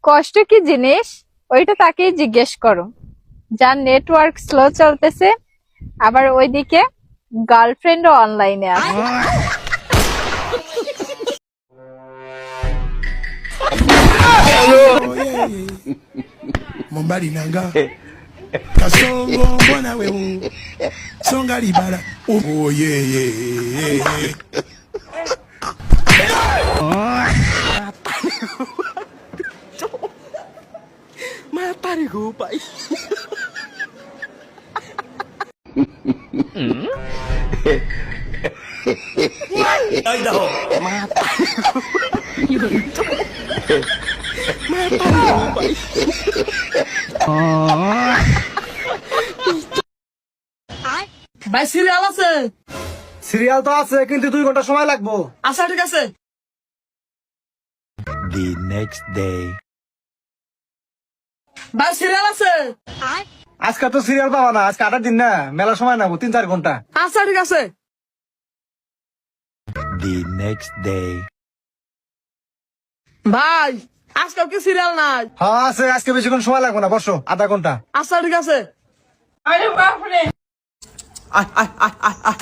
কষ্ট কি জিনিস ওইটা তাকেই জিজ্ঞেস করো, যার নেটওয়ার্ক স্লো চলতেছে, আবার ওইদিকে গার্লফ্রেন্ডও অনলাইনে আছে। Mombari nanga kasongo mbona wewe songa libala oh yeah yeah Matari ko pa. Ay daw. Matari ko pa. ভাই সিরিয়াল আছে? সিরিয়াল তো আছে কিন্তু 2 ঘন্টা সময় লাগবো। আচ্ছা ঠিক আছে। The next day. ভাই সিরিয়াল আছে? আজকে তো সিরিয়াল পাবা না, আজকে 8 দিন না, মেলা সময় লাগবো 3-4 ঘন্টা। আচ্ছা ঠিক আছে। The next day. ভাই আজকাল কি সিরিয়াল নাই? হ্যাঁ আছে, আজকে বেশিক্ষণ সময় লাগবে না, বসো আধা ঘন্টা। আচ্ছা ঠিক আছে। আরে বাপরে। আয় আয় আয় আয় আয়।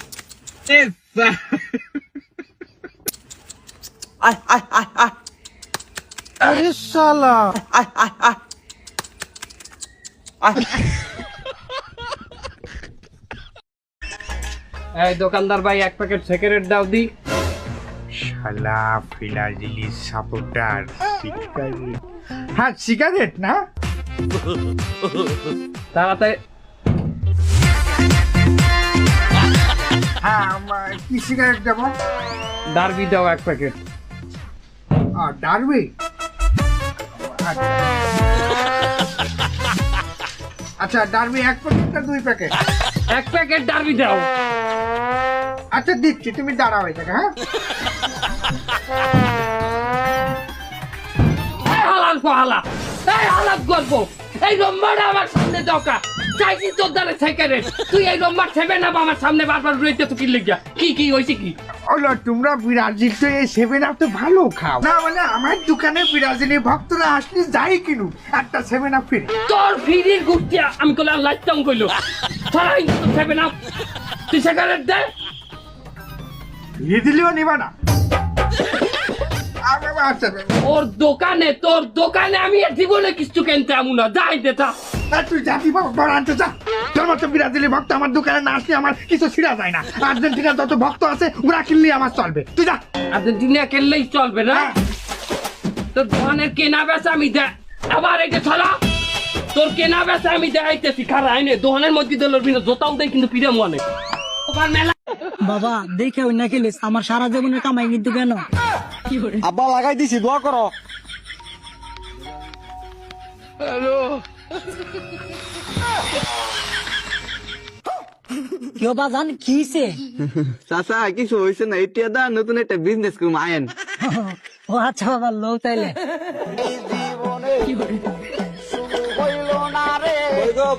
আয় আয় আয় আয়। আরে শালা আয় আয় আয়। এই দোকানদার ভাই 1 প্যাকেট সিগারেট দাও দি। শালা ফিলাজিলি সাপোর্টার সিগারেট। হ্যাঁ সিগারেট না, তাড়াতাড়ি। হ্যাঁ আমার কি সিগারেট দেবো? ডারবি দাও 1 প্যাকেট। ডারবি, আচ্ছা ডারবি 1 প্যাকেট না 2 প্যাকেট? 1 প্যাকেট ডারবি দাও। আচ্ছা দিচ্ছি, তুমি দাঁড়াও এটাকে। হ্যাঁ এই হালাল পাহালা, এই হালাল গল্প, এই রম্মাটা আমার সামনে দকা চাইছি তোর দ্বারা সিগারেট, তুই এই রম্মার ছেবে না আমার সামনে বারবার রইতে তো কি লিখা কি হয়েছে কি? হলো তোমরা ব্রাজিল তো এই 7 আপ তো ভালো খাও না, মানে আমার দোকানে ব্রাজিলি ভক্তরা আসলে যাই কিনু একটা 7 আপ ফ্রি। তোর ফিরির গুটিয়া আমি কইলা লাইতাম কইলো ছড়াই তো ছেবে না, তুই সিগারেট দে। ফ্রি দিলেও নিবা না? আচ্ছা তোর দোকানে আমি আর জীবনে কিছু কিনতে আমু না, যাই দেতা। তুই জাতি ভক্ত আনতে যা, তোর মতো ব্রাজিলি ভক্ত আমার দোকানে না আসলে আমার কিছু ছিঁড়া যায় না। আর্জেন্টিনার যত ভক্ত আছে ওরা কিনলে আমার চলবে, তুই যা। আর্জেন্টিনা খেললেই চলবে না? তোর দোকানের কেনা বেচা আমি দে, আবার এটা ছড়া তোর কেনা বেচা আমি দেখাইতেছি, খারা আইনে দোকানের মধ্যে দিল জোতাও দেয় কিন্তু পিড়ে মনে মেলা। বাবা দেখে ওই না খেলিস, আমার সারা জীবনের কামাই কিন্তু কেন। আব্বা লাগাই দিছি, দোয়া করো। কেউ বাজান কিছে? চাচা কিছু হয়েছে না, এটা দা নতুন একটা বিজনেস করুম আয়েন। ও আচ্ছা বাবা, লো তাইলে।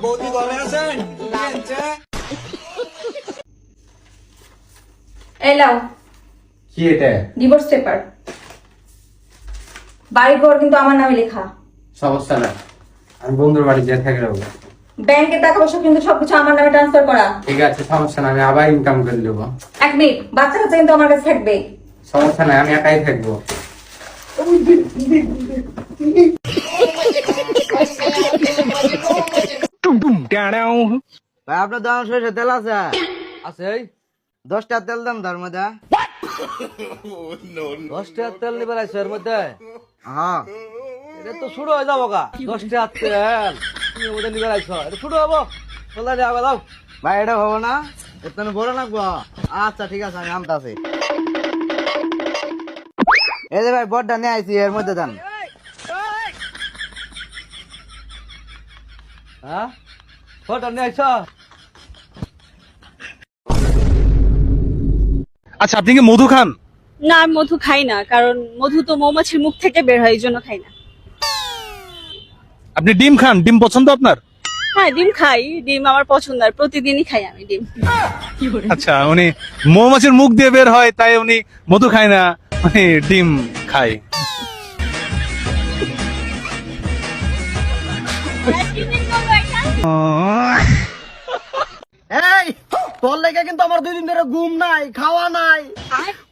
বৌদি ঘরে আছেন? এলাও কি এটা? Divorce paper. বাড়ি ঘর কিন্তু আমার নামে লেখা। সমস্যা না, আমি বন্ধুর বাড়ি যেতে থাকি। ব্যাংকের টাকা পয়সা কিন্তু সবকিছু আমার নামে ট্রান্সফার করা। ঠিক আছে, সমস্যা না, আমি আবার ইনকাম করে দেবো। 1 মিনিট, বাচ্চা কাচ্চা কিন্তু আমার কাছে থাকবে। সমস্যা নাই, আমি একাই থাকবো। ভাই আপনার দোকান সরষের তেল আছে? আছে। 10 টাকা তেল দাম তার মধ্যে। 10 টাকা তেল নিবার আইছো এর মধ্যে? হ্যাঁ। এটা তো শুরু হয়ে যাবো গা। 10 টাকা তেল তুমি ওদের নিবার আইছো, এটা শুরু হবো। চলা দে আগে দাও। ভাই এটা হবো না, এটা বড় লাগবো। আচ্ছা ঠিক আছে, আমি আমতাছি। এই যে ভাই বড়টা নিয়ে আইছি, এর মধ্যে দেন। হ্যাঁ বড়টা নিয়ে আইছো? আচ্ছা আপনি কি মধু খান? না, আমি মধু খাই না, কারণ মধু তো মৌমাছির মুখ থেকে বের হয়, এই জন্য খাই না। আপনি ডিম খান? ডিম পছন্দ আপনার? হ্যাঁ ডিম খাই, ডিম আমার পছন্দ, আর প্রতিদিনই খাই আমি ডিম। আচ্ছা, উনি মৌমাছির মুখ দিয়ে বের হয় তাই উনি মধু খায় না, মানে ডিম খায়। এই তোর লেগে কিন্তু আমার 2 দিন ধরে ঘুম নাই, খাওয়া নাই,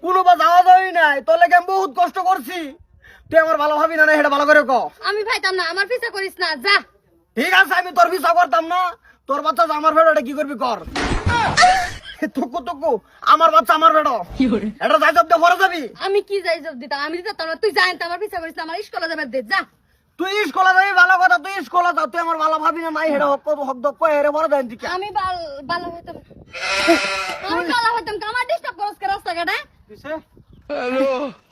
কোনো বা যাওয়া যাওয়াই নাই। তোর লেগে আমি বহুত কষ্ট করছি, তুই আমার ভালো ভাবি না, এটা ভালো করে ক। আমি ভাইতাম না, আমার পিছা করিস না, যা। ঠিক আছে, আমি তোর বিচার করতাম না। তোর বাচ্চা আমার বেড়ো, কি করবি কর। তুকু তুকু আমার বাচ্চা আমার বেড়ো, এটা যাই যাব দিয়ে ঘরে যাবি। আমি কি যাই জব দিতাম, আমি দিতাম না, তুই জানিস আমার পিছা করিস না, আমার স্কুলে যাবে দে, যা। তুই স্কুলে যাবি ভালো কথা, তুই স্কুলে যা, তুই আমার ভালো ভাবি না নাই, হেরে হক দক্ষ হেরে বড় দেন দিকে। আমি ভালো হইতাম, আমি ভালো হইতাম, আমার ডিস্টার্ব করস কে রাস্তাঘাটে।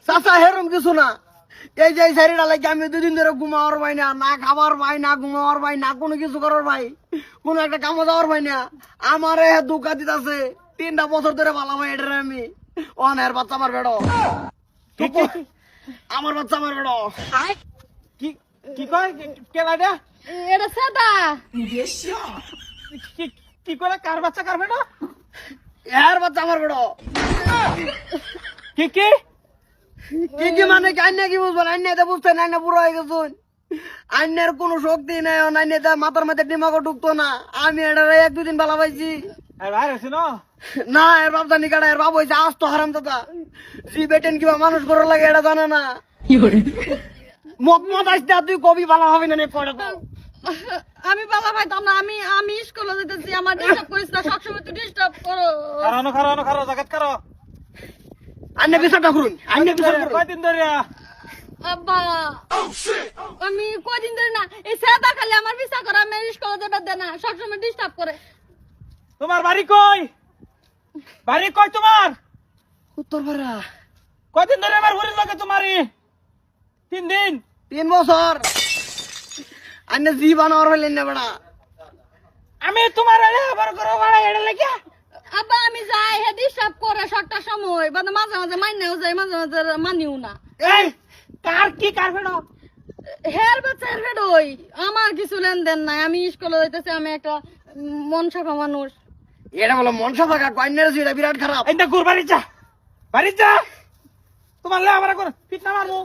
চাচা হেরম কিছু না, এই যে শাড়িটা লাগে আমি 2 দিন ধরে ঘুমাওয়ার ভাই না, না খাবার ভাই, না ঘুমাওয়ার ভাই, না কোনো কিছু করার ভাই, কোনো একটা কামে যাওয়ার ভাই না। আমার দুঃখা দিতেছে 3টা বছর ধরে ভালো ভাই এটা আমি অনের বাচ্চা আমার বেড়ো, আমার বাচ্চা আমার বেড়ো। কি কি কয় কেলা দে এটা সাদা কি করে কার বাচ্চা কার বেড়ো, এর বাচ্চা আমার বেড়ো। কি কি কি কি মানে আইনে কি বুঝবেন, আইনে এটা বুঝতেন, আইনে বুড়ো হয়ে গেছুন, আইনের কোনো শক্তি নাই, আইনে মাথার মধ্যে ডিমাগো ঢুকতো না। আমি এটা 1-2 দিন ভালো পাইছি না, এর বাপ জানি কাটা, এর বাপ হয়েছে আস্ত হারাম দাদা, জি বেটেন কিবা মানুষ করার লাগে এটা জানে না। মত মত আসতে তুই কবি ভালো হবে না পড়ে তো। আমি ভালো পাইতাম না, আমি স্কুলে যেতেছি, আমার ডিস্টার্ব করিস না, সবসময় তুই ডিস্টার্ব করো। খারো জায়গা খারো। আইনে বিচারটা করুন, আইনে বিচার করুন। কয়দিন ধরে আব্বা আমি কদিন ধরে না, এই সাদা খালি আমার পিছা করে, আমি স্কুলে যেতে দে না, সবসময় ডিস্টার্ব করে। তোমার বাড়ি কই? বাড়ি কই তোমার? উত্তরপাড়া। কয়দিন ধরে আমার ঘুরে লাগে তোমারই? 3 দিন। 3 বছর আইনে জি বানাওয়ার হইলেন না বেড়া। আমি তোমার আবার করো বাড়া এড়ে লাগে। আব্বা আমি যাই, হে ডিস্টার্ব করে সবটা সময়, বাদে মাঝে মাঝে মাইনেও যাই, মাঝে মাঝে মানিও না। এই কার কি কার বেড়ো? হের বাচ্চার বেডই, আমার কিছু লেনদেন নাই, আমি স্কুলে যাইতেছি, আমি একটা মন সাফা মানুষ। এটা বলো মনসা ফাঁকা কন্যার এটা বিরাট খারাপ। এই না ঘুর বাড়ি যা, বাড়ি যা। তোমার লে আবার কর ফিট না মারমু,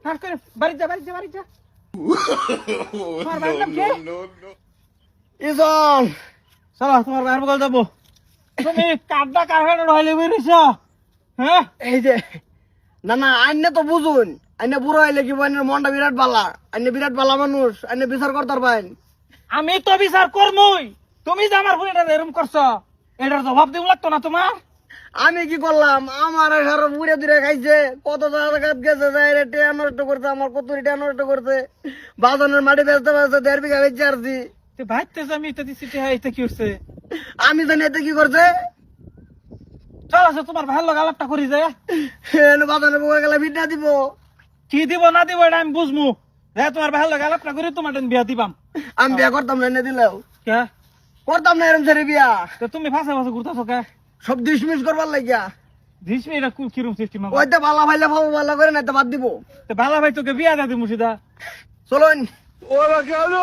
ঠাস করে বাড়ি যা, বাড়ি যা, বাড়ি যা। তোমার বাড়ির নাম কি? ইজন চলো তোমার বাইরে বল যাবো। তুমি কাড্ডা কার হেড হইলে বেরিয়েছ? হ্যাঁ এই যে না না আইনে তো বুঝুন, আইনে বুড়ো হইলে কি আইনের মনটা বিরাট বালা, আইনে বিরাট বালা মানুষ, আইনে বিচার করতে পারেন। আমি তো বিচার করমুই, তুমি যে আমার ফুলেটা এরকম করছো এটার জবাব দিব লাগতো না তোমার? আমি কি করলাম, আমার সারা বুড়ে দূরে খাইছে, কত জায়গা গেছে, টেয়া নষ্ট করছে, আমার কতুরি টেয়া নষ্ট করছে, বাজানের মাটি বেচতে বেচতে 1.5 বিঘা বেচে আসছি। ভাইতেছে আমি এটা দিচ্ছি, এটা কি হচ্ছে? আমি জানি এতে কি করছে। চল আছে তোমার ভাইয়ের লোক আলাপটা করি যায়, বাজানের বুকে গেলে ভিটা দিব। কি দিব না দিব এটা আমি বুঝমু। তোমার ভাইয়ের লোক আলাপটা করি তোমার বিয়া দিবাম। আমি বিয়া করতাম না, এনে দিলেও কে করতাম না এরম ছেড়ে বিয়া। তো তুমি ফাঁসে ফাঁসে ঘুরতেছো কে? সব ডিসমিস করবার লাগিয়া। ঝিসমি এটা কিরম সিস্টেম? ওইটা ভালো ভাইলে ভাবো ভালো করে না, বাদ দিব। ভালো ভাই তোকে বিয়া দিয়ে দিমু সিধা। চলুন। ওরা গেল।